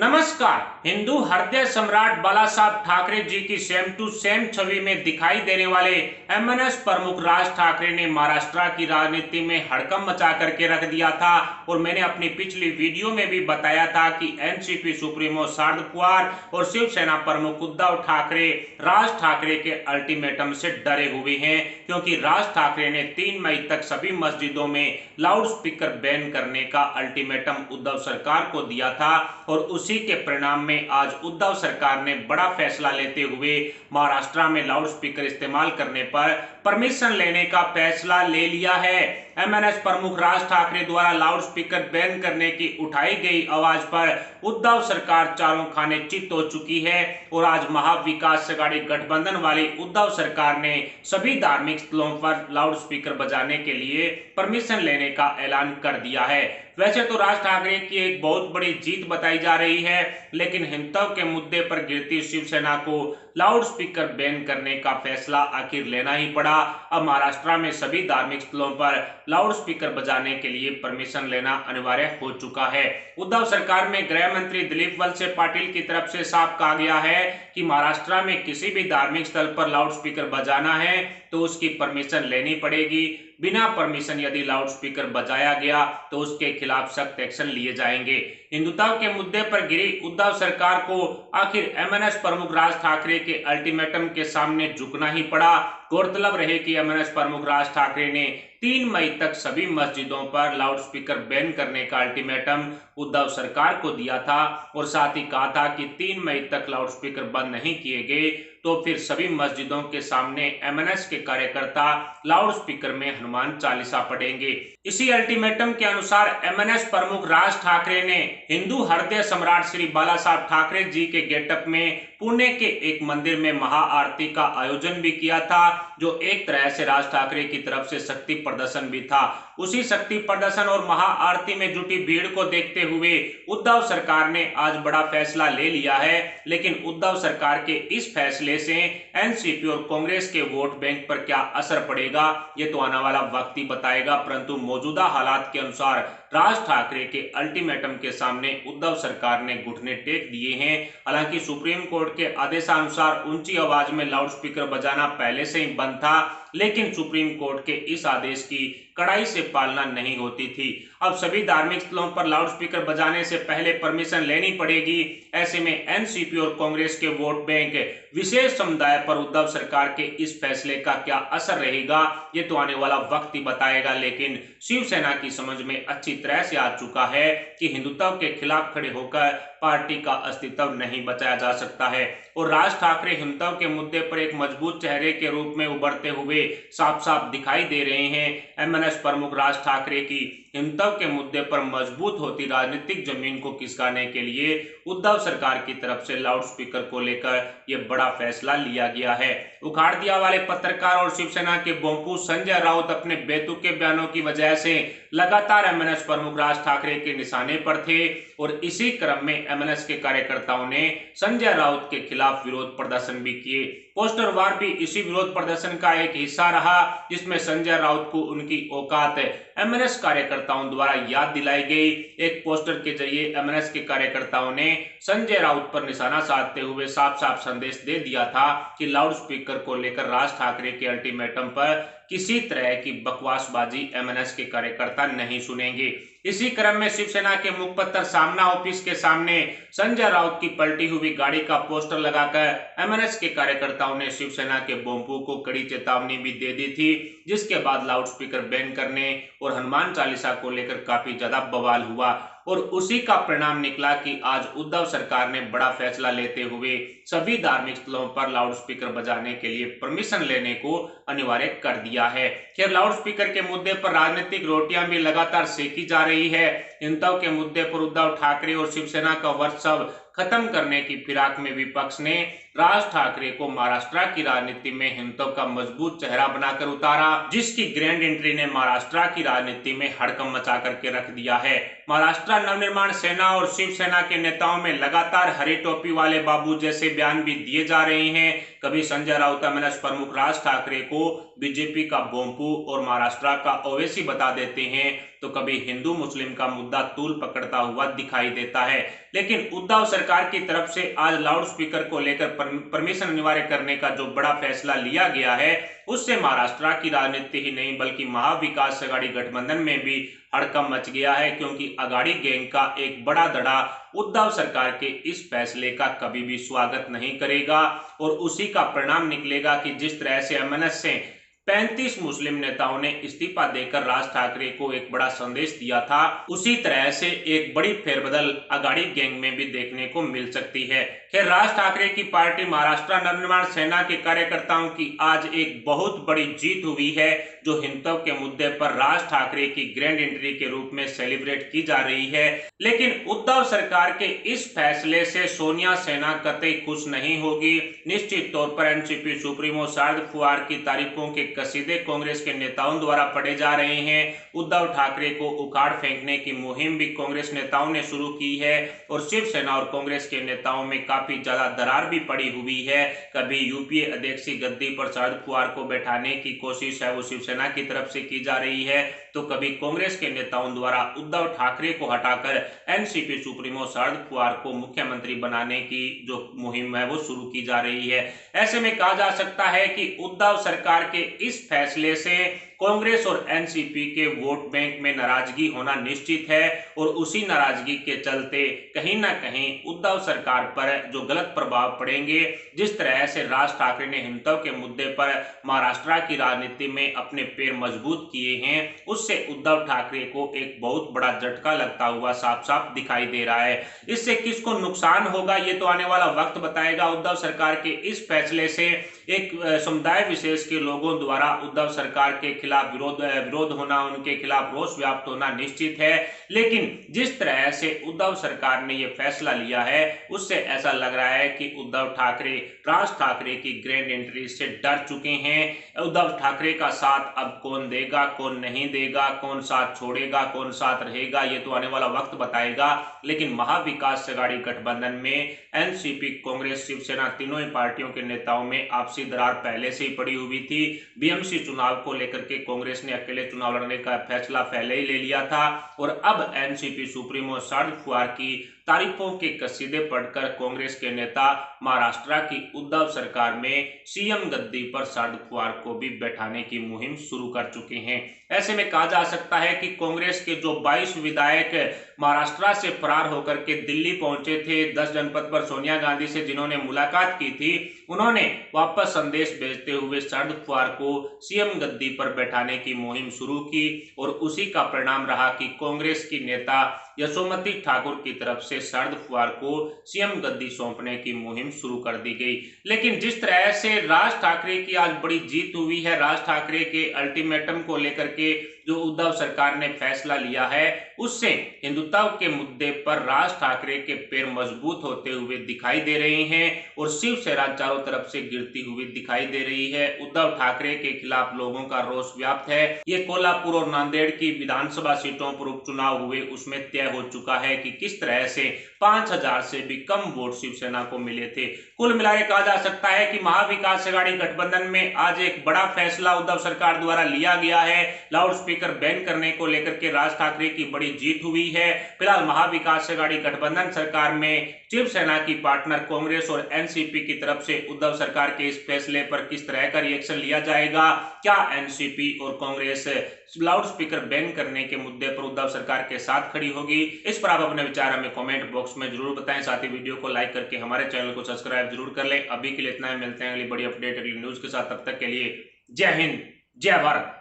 नमस्कार। हिंदू हृदय सम्राट बाला साहब ठाकरे जी की सेम टू सेम छवि में दिखाई देने वाले एमएनएस प्रमुख राज ठाकरे ने महाराष्ट्र की राजनीति में हड़कंप मचा करके रख दिया था। और मैंने अपनी पिछली वीडियो में भी बताया था कि एनसीपी सुप्रीमो शरद पवार और शिवसेना प्रमुख उद्धव ठाकरे राज ठाकरे के अल्टीमेटम से डरे हुए हैं, क्योंकि राज ठाकरे ने 3 मई तक सभी मस्जिदों में लाउड स्पीकर बैन करने का अल्टीमेटम उद्धव सरकार को दिया था। और उसी के परिणाम में आज उद्धव सरकार ने बड़ा फैसला लेते हुए महाराष्ट्र में लाउड स्पीकर इस्तेमाल करने पर परमिशन लेने का फैसला ले लिया है। एमएनएस प्रमुख राज ठाकरे द्वारा लाउड स्पीकर बैन करने की उठाई गई आवाज पर उद्धव सरकार चारों खाने चित हो चुकी है। और आज महाविकास अघाड़ी गठबंधन वाली उद्धव सरकार ने सभी धार्मिक स्थलों पर लाउड स्पीकर बजाने के लिए परमिशन लेने का ऐलान कर दिया है। वैसे तो राज ठाकरे की एक बहुत बड़ी जीत बताई जा रही है, लेकिन हिंदुत्व के मुद्दे पर गिरती शिवसेना को लाउड स्पीकर बैन करने का फैसला आखिर लेना ही पड़ा। अब महाराष्ट्र में सभी धार्मिक स्थलों पर लाउड स्पीकर बजाने के लिए परमिशन लेना अनिवार्य हो चुका है। उद्धव सरकार में गृह मंत्री दिलीप वलसे पाटिल की तरफ से साफ कहा गया है कि महाराष्ट्र में किसी भी धार्मिक स्थल पर लाउड स्पीकर बजाना है तो उसकी परमिशन लेनी पड़ेगी। बिना परमिशन यदि लाउड स्पीकर बजाया गया तो उसके खिलाफ सख्त एक्शन लिए जाएंगे। हिंदुत्व के मुद्दे पर गिरी उद्धव सरकार को आखिर एमएनएस प्रमुख राज ठाकरे के अल्टीमेटम के सामने झुकना ही पड़ा। गौरतलब रहे कि एमएनएस प्रमुख राज ठाकरे ने 3 मई तक सभी मस्जिदों पर लाउड स्पीकर बैन करने का अल्टीमेटम उद्धव सरकार को दिया था और साथ ही कहा था कि 3 मई तक लाउड स्पीकर बंद नहीं किए गए तो फिर सभी मस्जिदों के सामने एमएनएस के कार्यकर्ता लाउड स्पीकर में हनुमान चालीसा पढ़ेंगे। इसी अल्टीमेटम के अनुसार एमएनएस प्रमुख राज ठाकरे ने हिंदू हृदय सम्राट श्री बाला साहब ठाकरे जी के गेटअप में पुणे के एक मंदिर में महाआरती का आयोजन भी किया था, जो एक तरह से राज ठाकरे की तरफ से शक्ति प्रदर्शन भी था। उसी शक्ति प्रदर्शन और महाआरती में जुटी भीड़ को देखते हुए उद्धव सरकार ने आज बड़ा फैसला ले लिया है। लेकिन उद्धव सरकार के इस फैसले से एनसीपी और कांग्रेस के वोट बैंक पर क्या असर पड़ेगा, ये तो आने वाला वक्त ही बताएगा। परंतु मौजूदा हालात के अनुसार राज ठाकरे के अल्टीमेटम के सामने उद्धव सरकार ने घुटने टेक दिए हैं। हालांकि सुप्रीम कोर्ट के आदेशानुसार ऊंची आवाज में लाउड स्पीकर बजाना पहले से ही बंद था, लेकिन सुप्रीम कोर्ट के इस आदेश की कड़ाई से पालना नहीं होती थी। अब सभी धार्मिक स्थलों पर लाउड स्पीकर बजाने से पहले परमिशन लेनी पड़ेगी। ऐसे में एनसीपी और कांग्रेस के वोट बैंक विशेष समुदाय पर उद्धव सरकार के इस फैसले का क्या असर रहेगा, ये तो आने वाला वक्त ही बताएगा। लेकिन शिवसेना की समझ में अच्छी तरह से आ चुका है कि हिंदुत्व के खिलाफ खड़े होकर पार्टी का अस्तित्व नहीं बचाया जा सकता है। और राज ठाकरे हिंदुत्व के मुद्दे पर एक मजबूत चेहरे के रूप में उभरते हुए साफ साफ दिखाई दे रहे हैं। एमएनएस प्रमुख राज ठाकरे की हिंदुत्व के मुद्दे पर मजबूत होती राजनीतिक जमीन को खिसकाने के लिए उद्धव सरकार की तरफ से लाउड स्पीकर को लेकर यह बड़ा फैसला लिया गया है। उखाड़ दिया वाले पत्रकार और शिवसेना के बोंपू संजय राउत अपने बेतुके बयानों की वजह से लगातार एमएनएस प्रमुख राज ठाकरे के निशाने पर थे। और इसी क्रम में एमएनएस के कार्यकर्ताओं ने संजय राउत के खिलाफ विरोध प्रदर्शन भी किए। पोस्टर वार भी इसी विरोध प्रदर्शन का एक हिस्सा रहा, जिसमें संजय राउत को उनकी औकात एमएनएस कार्यकर्ताओं द्वारा याद दिलाई गई। एक पोस्टर के जरिए एमएनएस के कार्यकर्ताओं ने संजय राउत पर निशाना साधते हुए साफ साफ संदेश दे दिया था कि लाउड स्पीकर को लेकर राज ठाकरे के अल्टीमेटम पर किसी तरह की बकवासबाजी एमएनएस के कार्यकर्ता नहीं सुनेंगे। इसी क्रम में शिवसेना के मुखपत्र सामना ऑफिस के सामने संजय राउत की पलटी हुई गाड़ी का पोस्टर लगाकर एमएनएस के कार्यकर्ताओं ने शिवसेना के बोंपू को कड़ी चेतावनी भी दे दी थी, जिसके बाद लाउड स्पीकर बैन करने और हनुमान चालीसा को लेकर काफी ज्यादा बवाल हुआ। और उसी का परिणाम निकला कि आज उद्धव सरकार ने बड़ा फैसला लेते हुए सभी धार्मिक स्थलों पर लाउड स्पीकर बजाने के लिए परमिशन लेने को अनिवार्य कर दिया है। खैर, लाउड स्पीकर के मुद्दे पर राजनीतिक रोटियां भी लगातार सेकी जा रही है। हिंदुत्व के मुद्दे पर उद्धव ठाकरे और शिवसेना का वर्चस्व खत्म करने की फिराक में विपक्ष ने राज ठाकरे को महाराष्ट्र की राजनीति में हिंदुत्व का मजबूत चेहरा बनाकर उतारा, जिसकी ग्रैंड एंट्री ने महाराष्ट्र की राजनीति में हड़कंप मचा करके रख दिया है। महाराष्ट्र नवनिर्माण सेना और शिवसेना के नेताओं में लगातार हरी टोपी वाले बाबू जैसे बयान भी दिए जा रहे हैं। कभी संजय राउत एमएनएस प्रमुख राज ठाकरे को बीजेपी का बोंपू और महाराष्ट्र का ओवैसी बता देते हैं, तो कभी हिंदू मुस्लिम का मुद्दा तूल पकड़ता हुआ दिखाई देता है। लेकिन उद्धव सरकार की तरफ से आज लाउड स्पीकर को लेकर परमिशन अनिवार्य करने का जो बड़ा फैसला लिया गया है, उससे महाराष्ट्र की राजनीति ही नहीं बल्कि महाविकास आघाड़ी गठबंधन में भी हड़कंप मच गया है, क्योंकि अघाड़ी गैंग का एक बड़ा धड़ा उद्धव सरकार के इस फैसले का कभी भी स्वागत नहीं करेगा और उसी का परिणाम निकलेगा कि जिस तरह से एमएनएस से 35 मुस्लिम नेताओं ने इस्तीफा देकर राज ठाकरे को एक बड़ा संदेश दिया था, उसी तरह से एक बड़ी फेरबदल अघाड़ी गैंग में भी देखने को मिल सकती है। खैर, राज ठाकरे की पार्टी महाराष्ट्र नवनिर्माण सेना के कार्यकर्ताओं की आज एक बहुत बड़ी जीत हुई है, जो हिंदुत्व के मुद्दे पर राज ठाकरे की ग्रैंड एंट्री के रूप में सेलिब्रेट की जा रही है। लेकिन उद्धव सरकार के इस फैसले से सोनिया सेना कतई खुश नहीं होगी। निश्चित तौर पर एनसीपी सुप्रीमो शरद पवार की तारीफों के कसीदे कांग्रेस के नेताओं द्वारा पढ़े जा रहे हैं। उद्धव ठाकरे को उखाड़ फेंकने की मुहिम भी कांग्रेस नेताओं ने शुरू की है और शिवसेना और कांग्रेस के नेताओं में काफी ज्यादा दरार भी पड़ी हुई है। कभी यूपीए अध्यक्ष की गद्दी पर शरद पवार को बैठाने की कोशिश है वो शिवसेना की तरफ से की जा रही है, तो कभी कांग्रेस के नेताओं द्वारा उद्धव ठाकरे को हटाकर एनसीपी सुप्रीमो शरद पवार को मुख्यमंत्री बनाने की जो मुहिम है वो शुरू की जा रही है। ऐसे में कहा जा सकता है कि उद्धव सरकार के इस फैसले से कांग्रेस और एनसीपी के वोट बैंक में नाराजगी होना निश्चित है और उसी नाराजगी के चलते कहीं ना कहीं उद्धव सरकार पर जो गलत प्रभाव पड़ेंगे, जिस तरह से राज ठाकरे ने हिंदुत्व के मुद्दे पर महाराष्ट्र की राजनीति में अपने पैर मजबूत किए हैं, उससे उद्धव ठाकरे को एक बहुत बड़ा झटका लगता हुआ साफ साफ दिखाई दे रहा है। इससे किसको नुकसान होगा ये तो आने वाला वक्त बताएगा। उद्धव सरकार के इस फैसले से एक समुदाय विशेष के लोगों द्वारा उद्धव सरकार के खिलाफ विरोध होना, उनके खिलाफ रोष व्याप्त होना निश्चित है। लेकिन जिस तरह से उद्धव सरकार ने यह फैसला लिया है, उससे ऐसा लग रहा है कि उद्धव ठाकरे राज ठाकरे की ग्रैंड एंट्री से डर चुके हैं। उद्धव ठाकरे का साथ अब कौन देगा, कौन नहीं देगा, कौन साथ छोड़ेगा, कौन साथ रहेगा, ये तो आने वाला वक्त बताएगा। लेकिन महाविकास आघाड़ी गठबंधन में एनसीपी, कांग्रेस, शिवसेना तीनों ही पार्टियों के नेताओं में आपसी दरार पहले से ही पड़ी हुई थी। बीएमसी चुनाव को लेकर के कांग्रेस ने अकेले चुनाव लड़ने का फैसला पहले ही ले लिया था और अब एनसीपी सुप्रीमो शरद पवार की तारीफों के कसीदे पढ़कर कांग्रेस के नेता महाराष्ट्र की उद्धव सरकार में सीएम गद्दी पर शरद पवार को भी बैठाने की मुहिम शुरू कर चुके हैं। ऐसे में कहा जा सकता है कि कांग्रेस के जो 22 विधायक महाराष्ट्र से फरार होकर के दिल्ली पहुंचे थे, 10 जनपद पर सोनिया गांधी से जिन्होंने मुलाकात की थी, उन्होंने वापस संदेश भेजते हुए शरद पवार को सीएम गद्दी पर बैठाने की मुहिम शुरू की और उसी का परिणाम रहा कि कांग्रेस की नेता यशोमती ठाकुर की तरफ से शरद पवार को सीएम गद्दी सौंपने की मुहिम शुरू कर दी गई। लेकिन जिस तरह से राज ठाकरे की आज बड़ी जीत हुई है, राज ठाकरे के अल्टीमेटम को लेकर के जो उद्धव सरकार ने फैसला लिया है, उससे हिंदुत्व के मुद्दे पर राज ठाकरे के पैर मजबूत होते हुए दिखाई दे रहे हैं और शिवसेना चारों तरफ से गिरती हुई दिखाई दे रही है। उद्धव ठाकरे के खिलाफ लोगों का रोष व्याप्त है। ये कोल्हापुर और नांदेड़ की विधानसभा सीटों पर उपचुनाव हुए, उसमें तय हो चुका है कि किस तरह से 5000 से भी कम वोट शिवसेना को मिले थे। कुल मिलाकर कहा जा सकता है कि महाविकास आघाड़ी गठबंधन में आज एक बड़ा फैसला उद्धव सरकार द्वारा लिया गया है। लाउड स्पीकर बैन करने को लेकर के राज ठाकरे की बड़ी जीत हुई है। फिलहाल महाविकास आघाड़ी गठबंधन सरकार में शिवसेना की पार्टनर कांग्रेस और एनसीपी की तरफ से उद्धव सरकार के इस फैसले पर किस तरह का रिएक्शन लिया जाएगा, क्या एनसीपी और कांग्रेस लाउड स्पीकर बैन करने के मुद्दे पर उद्धव सरकार के साथ खड़ी होगी, इस पर आप अपने विचार हमें कमेंट बॉक्स में जरूर बताएं। साथ ही वीडियो को लाइक करके हमारे चैनल को सब्सक्राइब जरूर कर लें। अभी के लिए इतना ही, मिलते हैं अगली बड़ी अपडेट अगली न्यूज के साथ। तब तक के लिए जय हिंद, जय भारत।